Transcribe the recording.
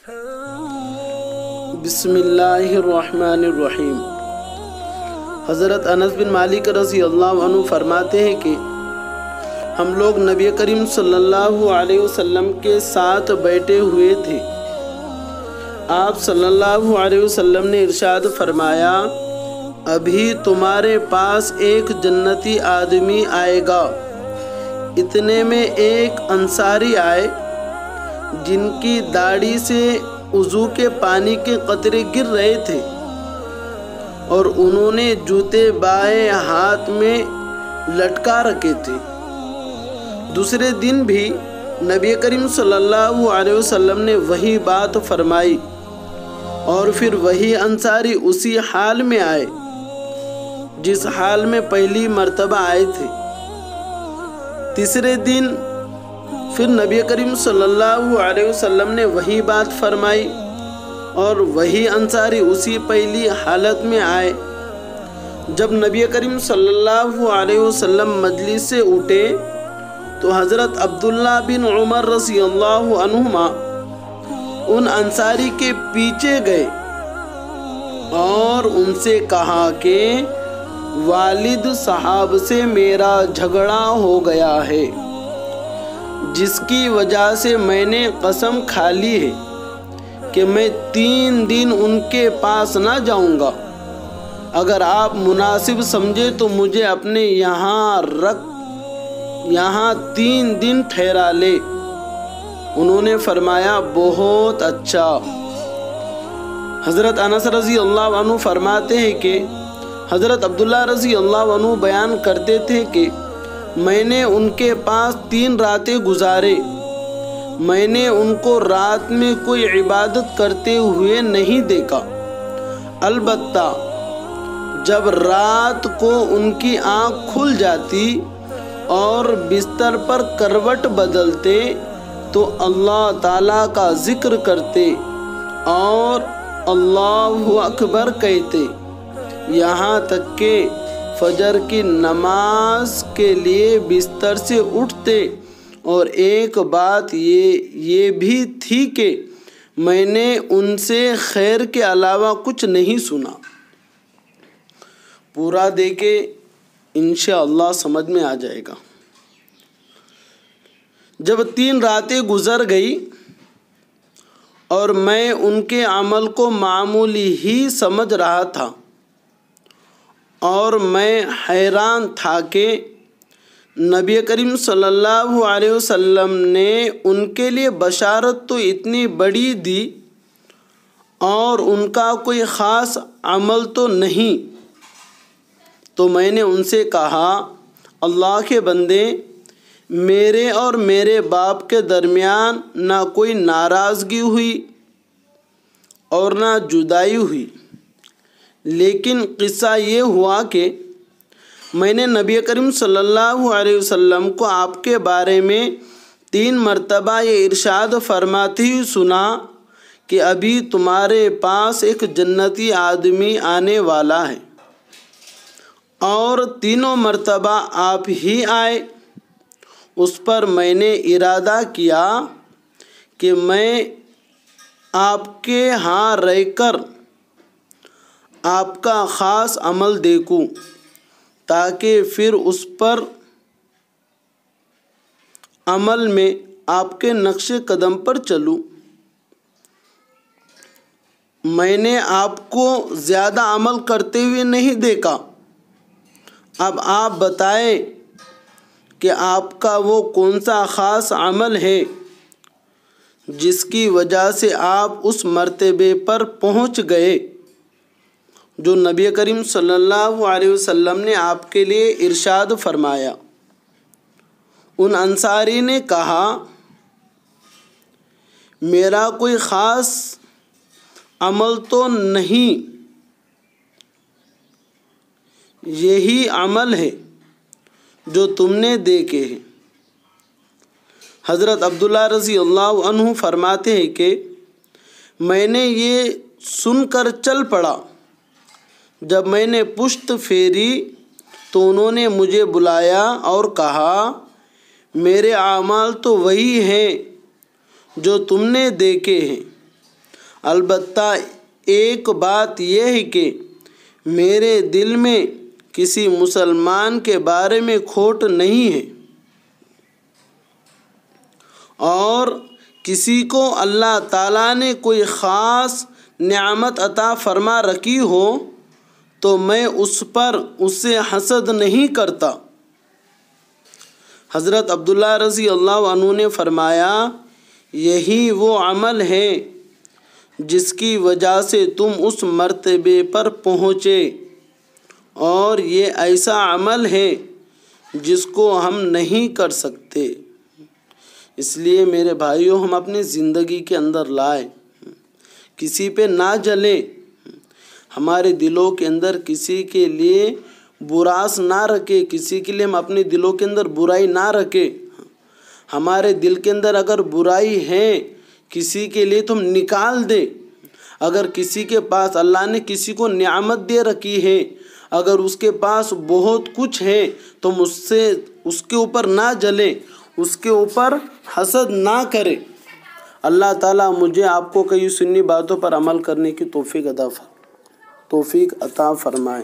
بسم اللہ الرحمن الرحیم۔ حضرت انس بن مالک رضی اللہ عنہ فرماتے ہیں کہ ہم لوگ نبی کریم صلی اللہ علیہ وسلم کے ساتھ بیٹھے ہوئے تھے۔ آپ صلی اللہ علیہ وسلم نے ارشاد فرمایا، ابھی تمہارے پاس ایک جنتی آدمی آئے گا۔ اتنے میں ایک انصاری آئے جن کی داڑھی سے وضو کے پانی کے قطرے گر رہے تھے، اور انہوں نے جوتے بائیں ہاتھ میں لٹکا رکھے تھے۔ دوسرے دن بھی نبی کریم صلی اللہ علیہ وسلم نے وہی بات فرمائی، اور پھر وہی انصاری اسی حال میں آئے جس حال میں پہلی مرتبہ آئے تھے۔ تیسرے دن پھر نبی کریم صلی اللہ علیہ وسلم نے وہی بات فرمائی، اور وہی انصاری اسی پہلی حالت میں آئے۔ جب نبی کریم صلی اللہ علیہ وسلم مجلس سے اٹھے تو حضرت عبداللہ بن عمر رضی اللہ عنہما ان انصاری کے پیچھے گئے اور ان سے کہا کہ والد صاحب سے میرا جھگڑا ہو گیا ہے، جس کی وجہ سے میں نے قسم کھا لی ہے کہ میں 3 دن ان کے پاس نہ جاؤں گا۔ اگر آپ مناسب سمجھے تو مجھے اپنے یہاں 3 دن ٹھہرا لے۔ انہوں نے فرمایا، بہت اچھا۔ حضرت انس رضی اللہ عنہ فرماتے ہیں کہ حضرت عبداللہ رضی اللہ عنہ بیان کرتے تھے کہ میں نے ان کے پاس 3 راتیں گزارے۔ میں نے ان کو رات میں کوئی عبادت کرتے ہوئے نہیں دیکھا، البتہ جب رات کو ان کی آنکھ کھل جاتی اور بستر پر کروٹ بدلتے تو اللہ تعالیٰ کا ذکر کرتے اور اللہ اکبر کہتے، یہاں تک کہ فجر کی نماز کے لیے بستر سے اٹھتے۔ اور ایک بات یہ بھی تھی کہ میں نے ان سے خیر کے علاوہ کچھ نہیں سنا۔ پورا دیکھے انشاءاللہ سمجھ میں آ جائے گا۔ جب 3 راتیں گزر گئی اور میں ان کے عمل کو معمولی ہی سمجھ رہا تھا، اور میں حیران تھا کہ نبی کریم صلی اللہ علیہ وسلم نے ان کے لیے بشارت تو اتنی بڑی دی اور ان کا کوئی خاص عمل تو نہیں، تو میں نے ان سے کہا، اللہ کے بندے، میرے اور میرے باپ کے درمیان نہ کوئی ناراضگی ہوئی اور نہ جدائی ہوئی، لیکن قصہ یہ ہوا کہ میں نے نبی کریم صلی اللہ علیہ وسلم کو آپ کے بارے میں 3 مرتبہ یہ ارشاد فرماتے ہی سنا کہ ابھی تمہارے پاس ایک جنتی آدمی آنے والا ہے، اور تینوں مرتبہ آپ ہی آئے۔ اس پر میں نے ارادہ کیا کہ میں آپ کے ہاں رہ کر آپ کا خاص عمل دیکھوں، تاکہ پھر اس پر عمل میں آپ کے نقش قدم پر چلوں۔ میں نے آپ کو زیادہ عمل کرتے ہوئے نہیں دیکھا۔ اب آپ بتائیں کہ آپ کا وہ کون سا خاص عمل ہے جس کی وجہ سے آپ اس مرتبے پر پہنچ گئے جو نبی کریم صلی اللہ علیہ وسلم نے آپ کے لیے ارشاد فرمایا۔ ان انصاری نے کہا، میرا کوئی خاص عمل تو نہیں، یہی عمل ہے جو تم نے دیکھے ہیں۔ حضرت عبداللہ رضی اللہ عنہ فرماتے ہیں کہ میں نے یہ سن کر چل پڑا۔ جب میں نے پشت پھیری تو انہوں نے مجھے بلایا اور کہا، میرے اعمال تو وہی ہیں جو تم نے دیکھے ہیں، البتہ ایک بات یہ ہے کہ میرے دل میں کسی مسلمان کے بارے میں کھوٹ نہیں ہے، اور کسی کو اللہ تعالیٰ نے کوئی خاص نعمت عطا فرما رکھی ہو تو میں اس پر اس سے حسد نہیں کرتا۔ حضرت عبداللہ رضی اللہ عنہ نے فرمایا، یہی وہ عمل ہے جس کی وجہ سے تم اس مرتبے پر پہنچے، اور یہ ایسا عمل ہے جس کو ہم نہیں کر سکتے۔ اس لیے میرے بھائیوں، ہم اپنی زندگی کے اندر لائیں، کسی پہ نہ جلیں، ہمارے دلوں کے اندر کسی کے لیے براس نہ رکھے، کسی کے لیے ہم اپنے دلوں کے اندر برائی نہ رکھے۔ ہمارے دل کے اندر اگر برائی ہے کسی کے لیے تو ہم نکال دیں۔ اگر کسی کے پاس اللہ نے کسی کو نعمت دے رکھی ہے، اگر اس کے پاس بہت کچھ ہے تو ہم اس کے اوپر نہ جلیں، اس کے اوپر حسد نہ کریں۔ اللہ تعالیٰ مجھے آپ کو کئی سنی باتوں پر عمل کرنے کی توفیق عطا فرمائے۔